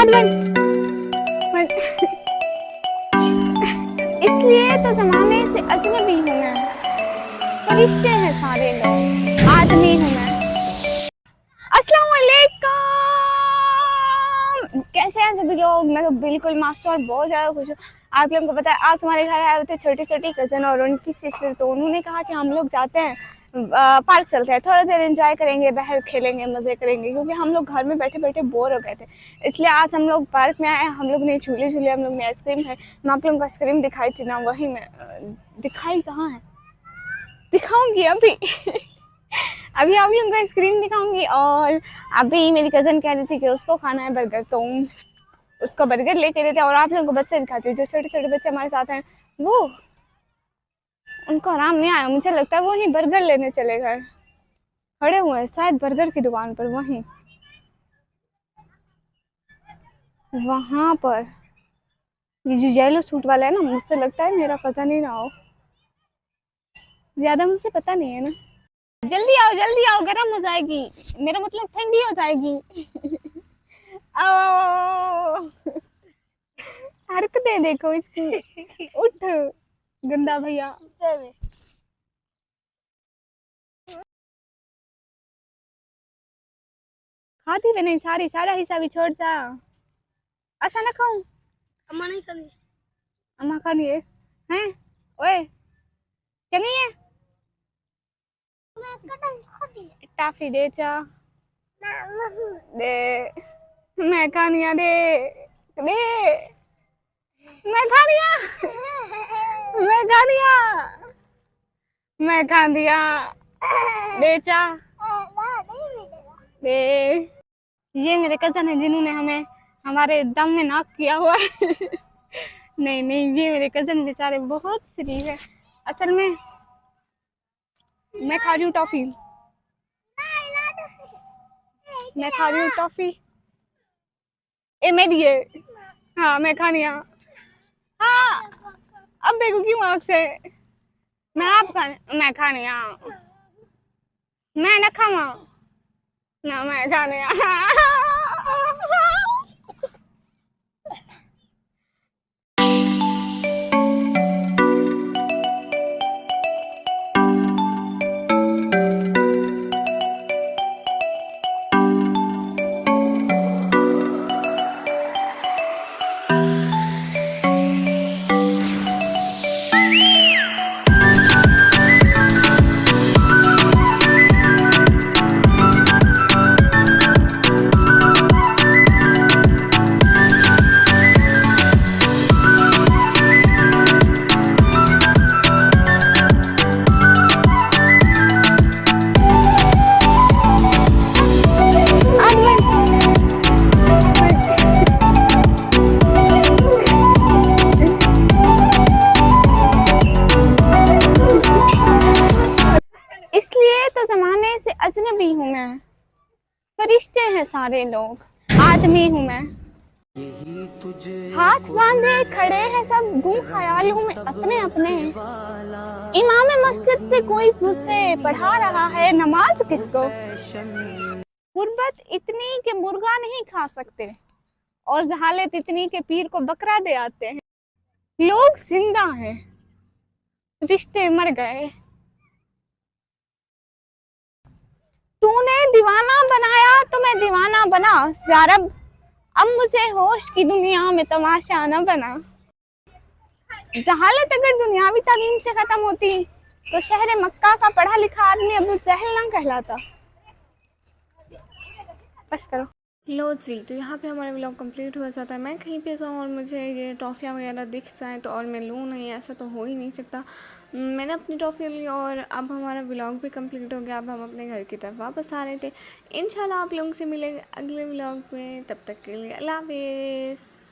बंद इसलिए तो जमाने से अजनबी हूँ मैं, फरिश्ते हैं सारे लोग, आदमी हूँ मैं। अस्सलाम वालेकुम, कैसे हैं सभी लोग? मैं तो बिल्कुल मास्टर और बहुत ज़्यादा खुश हूँ। आप लोगों को पता है, आज हमारे घर आए हुए थे छोटी छोटी कज़न और उनकी सिस्टर, तो उन्होंने कहा कि हम लोग जाते हैं पार्क चलते हैं, थोड़ा देर एंजॉय करेंगे, बाहर खेलेंगे, मज़े करेंगे, क्योंकि हम लोग घर में बैठे बैठे बोर हो गए थे। इसलिए आज हम लोग पार्क में आए। हम लोग ने झूले झूले, हम लोग ने आइसक्रीम खाई। मैं आप लोगों को आइसक्रीम दिखाई थी ना, वही मैं दिखाई कहाँ है, दिखाऊंगी अभी अभी आप लोगों को आइसक्रीम दिखाऊंगी। और अभी मेरी कज़न कह रही थी कि उसको खाना है बर्गर, तो उसको बर्गर लेके देते हैं। और आप लोगों को बच्चे दिखाती हूँ, जो छोटे छोटे बच्चे हमारे साथ हैं, वो उनको आराम नहीं आया, मुझे लगता है वो ही बर्गर लेने चले गए, खड़े हुए हैं शायद बर्गर की दुकान पर, वहीं वहां पर। ये जो येलो सूट वाला है ना, मुझसे लगता है मेरा पता नहीं रहा हो, ज्यादा मुझे पता नहीं है ना। जल्दी आओ, गर्म हो जाएगी, मेरा मतलब ठंडी हो जाएगी आओ, हरकतें देखो इसकी उठ गंदा भैया। खाती भी नहीं, सारा हिस्सा भी छोड़ जा। ऐसा ना खाऊं, अम्मा नहीं खानी, अम्मा खानी है हैं? ओए चलिए, टाफी दे चा, दे, मैं खानिया दे, दे, मैं खानिया, मैं खानिया, मैं खा दिया, दे चा, दे। ये मेरे कजन है जिन्होंने हमें हमारे दम में नॉक किया हुआ है नहीं नहीं, ये मेरे कजन बेचारे बहुत शरीफ है। असल में मैं खा रही हूँ टॉफी, मैं खा रही हूँ टॉफी, ए मेरी है। हाँ मैं खानी, हाँ अब देखो क्यों आँख से, मैं आप खाने, मैं खानी, मैं ना खावा ना, मैं खाने इसलिए तो जमाने से अजनबी हूँ मैं, फरिश्ते हैं सारे लोग, आदमी हूँ मैं। हाथ बांधे खड़े हैं सब गुम ख्यालों में अपने अपने। इमाम मस्जिद से कोई मुझसे पढ़ा रहा है नमाज किसको। गुर्बत इतनी कि मुर्गा नहीं खा सकते, और जहालत इतनी के पीर को बकरा दे आते हैं। लोग जिंदा हैं, रिश्ते मर गए। तूने दीवाना बनाया तो मैं दीवाना बना यारब, अब मुझे होश की दुनिया में तमाशा न बना। जहालत अगर दुनियावी तालीम से खत्म होती, तो शहर मक्का का पढ़ा लिखा आदमी अबू जहल ना कहलाता। बस करो। लो जी, तो यहाँ पे हमारा व्लॉग कंप्लीट हुआ जाता है। मैं कहीं पे जाऊँ और मुझे ये टॉफ़ियाँ वगैरह दिख जाएँ तो और मैं लूँ नहीं, ऐसा तो हो ही नहीं सकता। मैंने अपनी टॉफ़ी ली और अब हमारा व्लॉग भी कंप्लीट हो गया। अब हम अपने घर की तरफ वापस आ रहे थे। इंशाल्लाह आप लोगों से मिलेंगे अगले व्लॉग में, तब तक के लिए अल्लाह हाफ़िज़।